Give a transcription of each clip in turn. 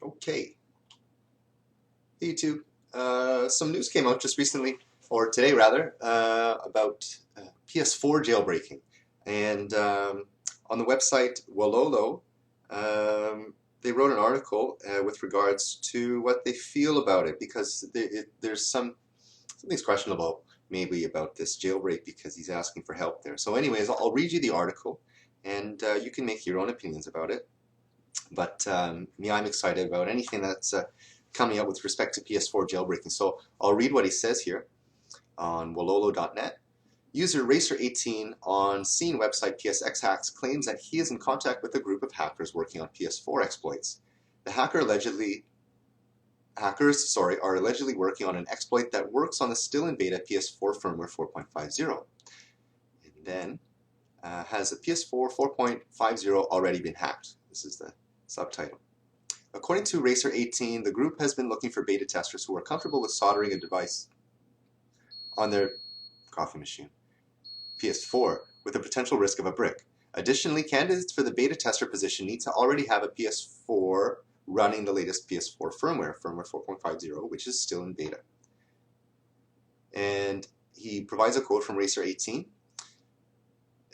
Okay. Hey YouTube. Some news came out just recently, or today rather, about PS4 jailbreaking. And on the website Wololo, they wrote an article with regards to what they feel about it because there's something's questionable maybe about this jailbreak because he's asking for help there. So anyways, I'll read you the article and you can make your own opinions about it. But me, I'm excited about anything that's coming out with respect to PS4 jailbreaking. So I'll read what he says here on wololo.net. User Racer18 on scene website PSX Hacks claims that he is in contact with a group of hackers working on PS4 exploits. The hackers are allegedly working on an exploit that works on the still in beta PS4 firmware 4.50. And then has the PS4 4.50 already been hacked? This is the subtitle. According to Racer18, the group has been looking for beta testers who are comfortable with soldering a device on their coffee machine PS4 with the potential risk of a brick. Additionally, candidates for the beta tester position need to already have a PS4 running the latest PS4 firmware 4.50, which is still in beta. And he provides a quote from Racer18.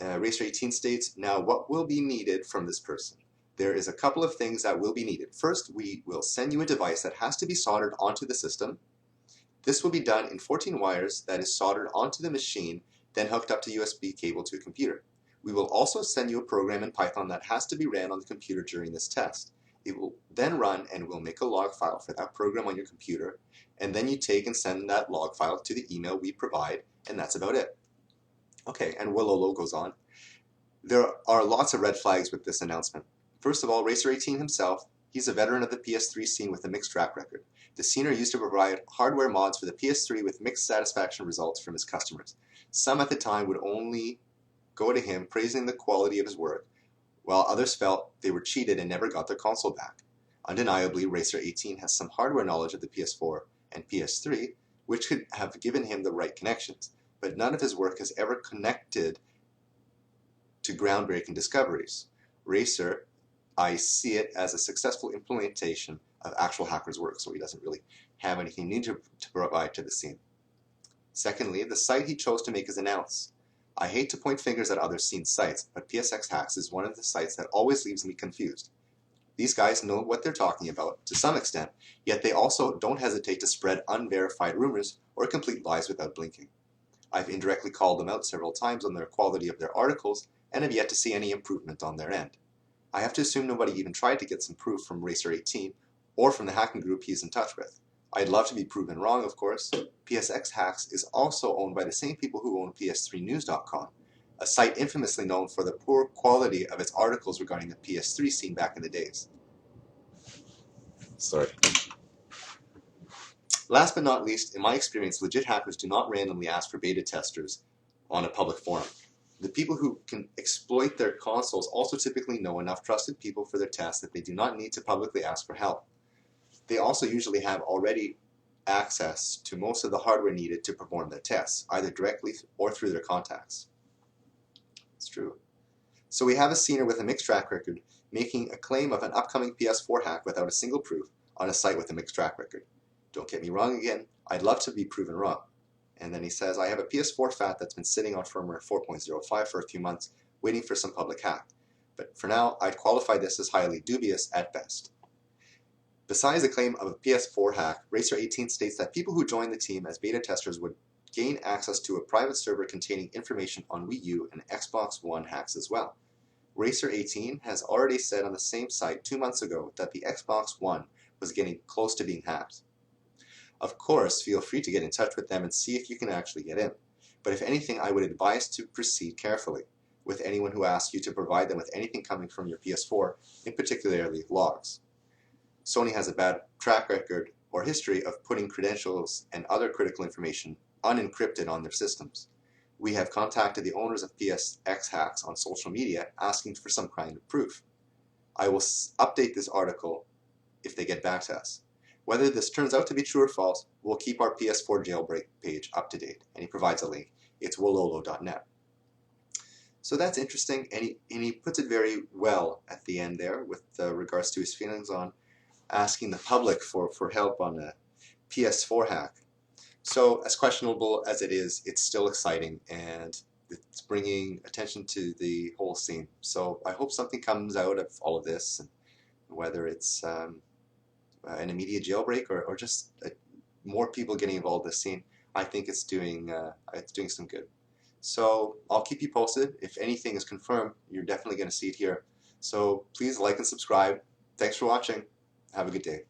Racer18 states, "Now what will be needed from this person? There is a couple of things that will be needed. First, we will send you a device that has to be soldered onto the system. This will be done in 14 wires that is soldered onto the machine, then hooked up to USB cable to a computer. We will also send you a program in Python that has to be ran on the computer during this test. It will then run and we'll make a log file for that program on your computer, and then you take and send that log file to the email we provide, and that's about it." Okay, and Wololo goes on. There are lots of red flags with this announcement. First of all, Racer18 himself, he's a veteran of the PS3 scene with a mixed track record. The scener used to provide hardware mods for the PS3 with mixed satisfaction results from his customers. Some at the time would only go to him praising the quality of his work, while others felt they were cheated and never got their console back. Undeniably, Racer18 has some hardware knowledge of the PS4 and PS3, which could have given him the right connections, but none of his work has ever connected to groundbreaking discoveries. Racer, I see it as a successful implementation of actual hackers' work, so he doesn't really have anything new to provide to the scene. Secondly, the site he chose to make his announce. I hate to point fingers at other scene sites, but PSX Hacks is one of the sites that always leaves me confused. These guys know what they're talking about to some extent, yet they also don't hesitate to spread unverified rumors or complete lies without blinking. I've indirectly called them out several times on the quality of their articles and have yet to see any improvement on their end. I have to assume nobody even tried to get some proof from Racer18 or from the hacking group he's in touch with. I'd love to be proven wrong, of course. PSX Hacks is also owned by the same people who own PS3News.com, a site infamously known for the poor quality of its articles regarding the PS3 scene back in the days. Sorry. Last but not least, in my experience, legit hackers do not randomly ask for beta testers on a public forum. The people who can exploit their consoles also typically know enough trusted people for their tests that they do not need to publicly ask for help. They also usually have already access to most of the hardware needed to perform their tests, either directly or through their contacts. It's true. So we have a scener with a mixed track record making a claim of an upcoming PS4 hack without a single proof on a site with a mixed track record. Don't get me wrong again, I'd love to be proven wrong. And then he says, I have a PS4 FAT that's been sitting on firmware 4.05 for a few months, waiting for some public hack. But for now, I'd qualify this as highly dubious at best. Besides the claim of a PS4 hack, Racer18 states that people who join the team as beta testers would gain access to a private server containing information on Wii U and Xbox One hacks as well. Racer18 has already said on the same site 2 months ago that the Xbox One was getting close to being hacked. Of course, feel free to get in touch with them and see if you can actually get in. But if anything, I would advise to proceed carefully with anyone who asks you to provide them with anything coming from your PS4, in particularly logs. Sony has a bad track record or history of putting credentials and other critical information unencrypted on their systems. We have contacted the owners of PSX Hacks on social media asking for some kind of proof. I will update this article if they get back to us. Whether this turns out to be true or false, we'll keep our PS4 Jailbreak page up to date. And he provides a link. It's wololo.net. So that's interesting, and he puts it very well at the end there with regards to his feelings on asking the public for help on a PS4 hack. So as questionable as it is, it's still exciting and it's bringing attention to the whole scene. So I hope something comes out of all of this, whether it's an immediate jailbreak or just more people getting involved in the scene. I think it's doing some good. So I'll keep you posted. If anything is confirmed, you're definitely going to see it here. So please like and subscribe. Thanks for watching. Have a good day.